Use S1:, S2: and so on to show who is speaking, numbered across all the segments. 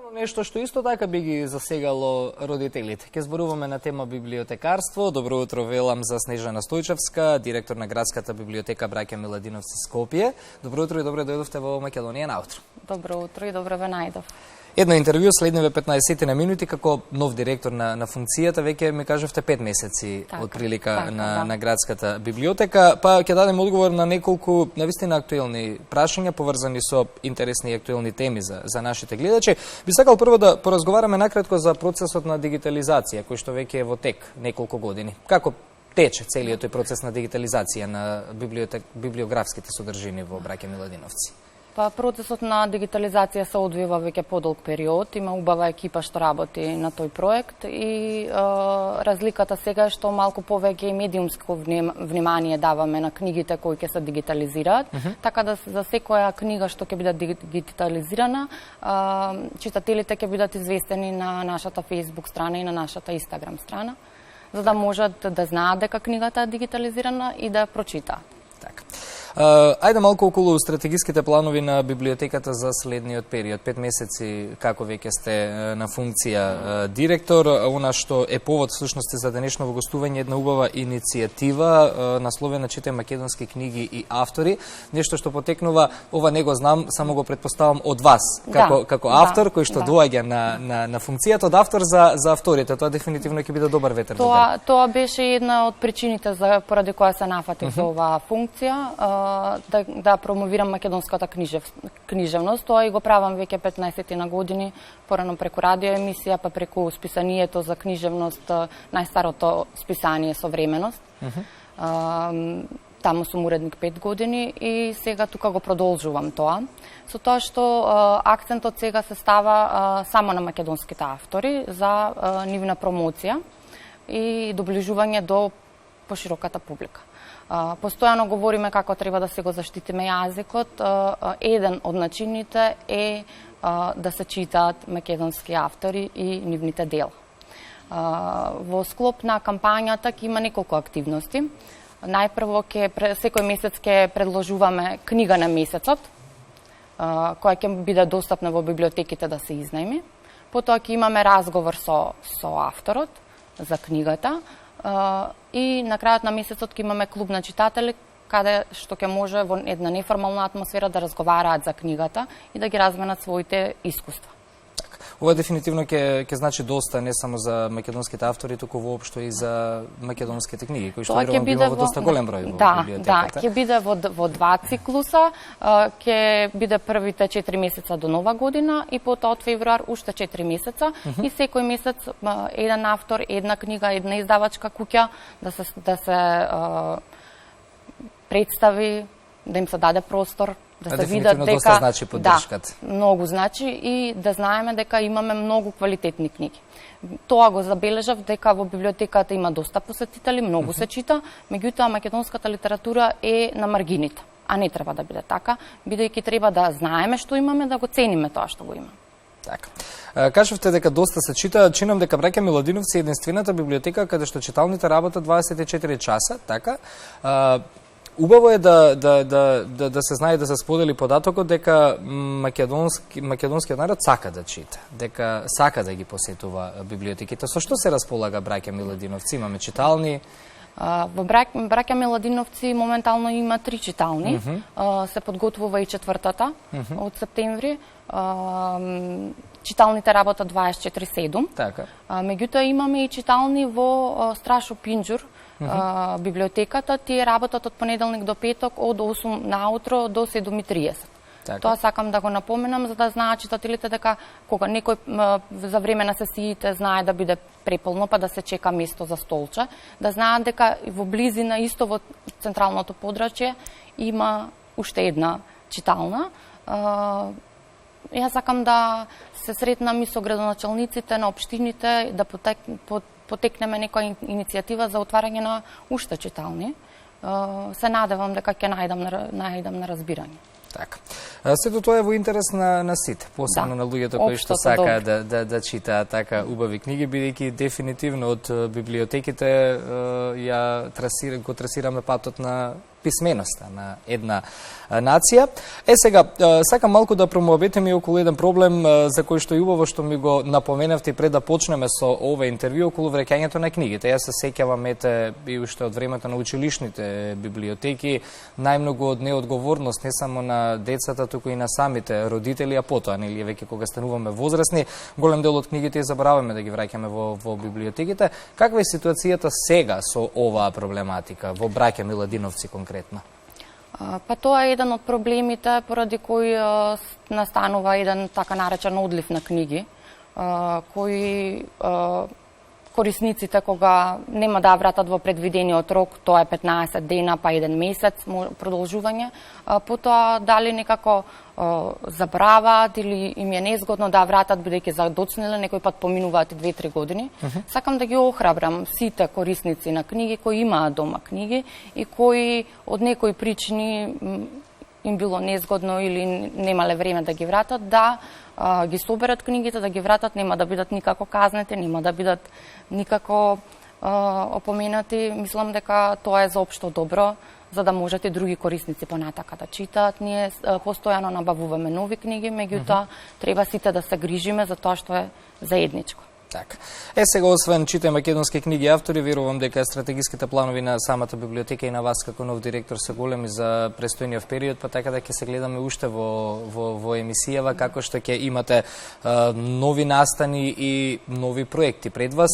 S1: Повторно нешто што исто така би ги засегало родителите. Ке зборуваме на тема библиотекарство. Добро утро велам за Снежана Стојчевска, директор на градската библиотека Браќа Миладиновци Скопје. Добро утро и добре дојдовте во Македонија наутро.
S2: Добро утро и добре ве најдов.
S1: Едно интервју следниве 15 на минути како нов директор на функцијата, веќе ми кажавте 5 месеци од прилика на градската библиотека, па ќе дадем одговор на неколку навистина актуелни прашања поврзани со интересни и актуелни теми за нашите гледачи. Би сакал прво да поразговараме накратко за процесот на дигитализација кој што веќе е во тек неколку години. Како тече целиот тој процес на дигитализација на библиографските содржини во Браќа Миладиновци?
S2: Па процесот на дигитализација се одвива веќе подолг период, има убава екипа што работи на тој проект и разликата сега е што малку повеќе медиумско внимание даваме на книгите кои ќе се дигитализираат, така да за секоја книга што ќе биде дигитализирана, читателите ќе бидат известени на нашата Facebook страна и на нашата Instagram страна, за да можат да знаат дека книгата е дигитализирана и да ја прочитаат.
S1: Така. Ајде малку околу стратегиските планови на библиотеката за следниот период. 5 месеци како веќе сте на функција директор, она што е повод всушност за денешно гостување една убава иницијатива насловена Читај македонски книги и автори, нешто што потекнува, ова не го знам, само го претпоставам од вас како автор кој што доаѓа на функцијата од автор за авторите. Тоа дефинитивно ќе биде добар ветер во леќ.
S2: Тоа беше една од причините поради која се нафатив за оваа функција. Да промовирам македонската книжевност. Тоа и го правам веќе 15 на години, порано преку радио емисија, па преку списанието за книжевност, најстарото списание Современост. Таму сум уредник 5 години и сега тука го продолжувам тоа. Со тоа што акцентот сега се става само на македонските автори за нивна промоција и доближување до пошироката публика. Постојано говориме како треба да се го заштитиме јазикот. Еден од начините е да се читаат македонски автори и нивните дела. Во склоп на кампањата ќе има неколку активности. Најпрво секој месец ќе предложуваме книга на месецот, која ќе биде достапна во библиотеките да се изнајми. Потоа ќе имаме разговор со авторот за книгата. И на крајот на месецот ќе имаме клуб на читатели, каде што ќе може во една неформална атмосфера да разговараат за книгата и да ги разменат своите искуства.
S1: Ова дефинитивно ќе значи доста не само за македонските автори, туку воопшто и за македонските книги, кои што верувам бива во доста голем број во библиотеката.
S2: Да, ќе биде во 2 циклуса, ќе биде првите 4 месеца до Нова година и потоа од февруар уште 4 месеца и секој месец еден автор, една книга, една издавачка куќа да се представи, да им се даде простор, да се видат дека
S1: доста значи поддршката.
S2: Да, многу значи и да знаеме дека имаме многу квалитетни книги. Тоа го забележав дека во библиотеката има доста посетители, многу се чита, меѓутоа македонската литература е на маргините, а не треба да биде така, бидејќи треба да знаеме што имаме, да го цениме тоа што го имаме.
S1: Така. Кажавте дека доста се чита, чинам дека Браќа Миладиновци е единствената библиотека каде што читалните работат 24 часа, така? Убаво е да се знае, да се сподели податокот дека македонскиот народ сака да чита, дека сака да ги посетува библиотеките. Со што се располага Браќа Миладиновци? Имаме читални?
S2: Во Браќа Миладиновци моментално има 3 читални. Се подготвува и 4-та од септември. Читалните работат 24/7.
S1: Така.
S2: Меѓутоа имаме и читални во Страшо Пинџур, библиотеката. Тие работат од понеделник до петок од 8 наутро до 7:30. Тоа сакам да го напоменам за да знаат читателите дека кога некој за време на сесиите знае да биде преполно па да се чека место за столче, да знаат дека во близина исто во централното подрачје има уште една читална. Јас сакам да се сретнам и со градоначалниците на општините да потекнеме некоја иницијатива за отварање на уште читални. Се надевам дека ќе најдам на разбирање.
S1: Така. Сето тоа е во интерес на сите, посебно на луѓето кои што сакаат да читаат така убави книги, бидејќи дефинитивно од библиотеките го трасираме патот на писменоста на една нација. Сега, сакам малку да промовете ми околу еден проблем за кој што убаво што ми го напоменавте пред да почнеме со ова интервју околу враќањето на книгите. Јас се сеќавам и уште од времето на училишните библиотеки, најмногу од неодговорност не само на децата, туку и на самите родители, а потоа, нели, веќе кога стануваме возрастни, голем дел од книгите и забораваме да ги враќаме во библиотеките. Каква е ситуацијата сега со оваа проблематика во Браќа Миладиновци конкретно?
S2: Па тоа е еден од проблемите поради кој настанува еден така наречен одлив на книги, кои корисниците кога нема да вратат во предвидениот рок, тоа е 15 дена па 1 месец продолжување, потоа дали некако забрават или им е незгодно да вратат бидејќи задоцниле, некој пат поминуваат и 2-3 години. Сакам да ги охрабрам сите корисници на книги кои имаат дома книги и кои од некои причини им било незгодно или немале време да ги вратат, да ги соберат книгите, да ги вратат, нема да бидат никако казнети, нема да бидат никако опоменати. Мислам дека тоа е за општо добро, за да можат и други корисници понатака да читаат. Ние постојано набавуваме нови книги, меѓутоа треба сите да се грижиме за тоа што е заедничко.
S1: Така. Сега, освен читај македонски книги и автори, верувам дека стратегиските планови на самата библиотека и на вас како нов директор се големи за престојниот период, па така да ќе се гледаме уште во емисијава, како што ќе имате нови настани и нови проекти пред вас.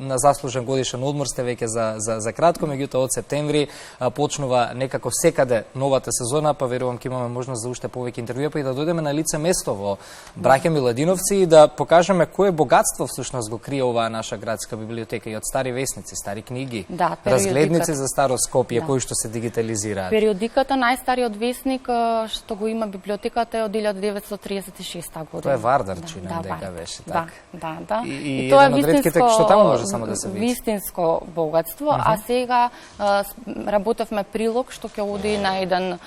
S1: На заслужен годишен одмор сте веќе за кратко, меѓутоа од септември почнува некако секаде новата сезона, па верувам ќе имаме можност за уште повеќе интервјуа, па и да дојдеме на лице место во Браќа Миладиновци и да покажеме кое богатство всушност го крие оваа наша градска библиотека и од стари весници, стари книги, разгледници за старо Скопје, кои што се дигитализираат.
S2: Периодиката, најстариот весник што го има библиотеката е од 1936 година.
S1: Тоа е Вардар, чинам дека беше така.
S2: Да.
S1: И тоа е вистинско, што таму може само да се види.
S2: Вистинско богатство, а сега работевме прилог што ќе оди на еден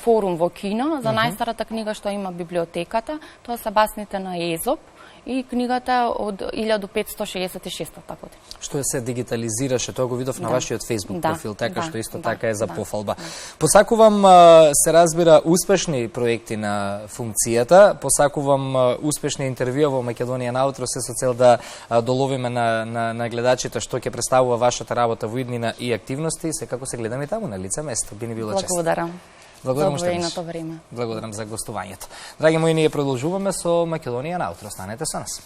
S2: форум во Кина за најстарата книга што има библиотеката, тоа се басните на Езоп. И книгата од 1566 година.
S1: Што се дигитализираше, тоа го видов на вашиот Facebook профил, така што исто така е за пофалба. Посакувам, се разбира, успешни проекти на функцијата, посакувам успешни интервјуа во Македонија наутро, се со цел да доловиме на гледачите што ќе представува вашата работа во иднина и активности, секако се гледаме таму на лице место. Би ни било чест.
S2: Благодарам.
S1: Благодарам уште. Благодарам за гостувањето. Драги мои, ние продолжуваме со Македонија наутро. Останете со нас.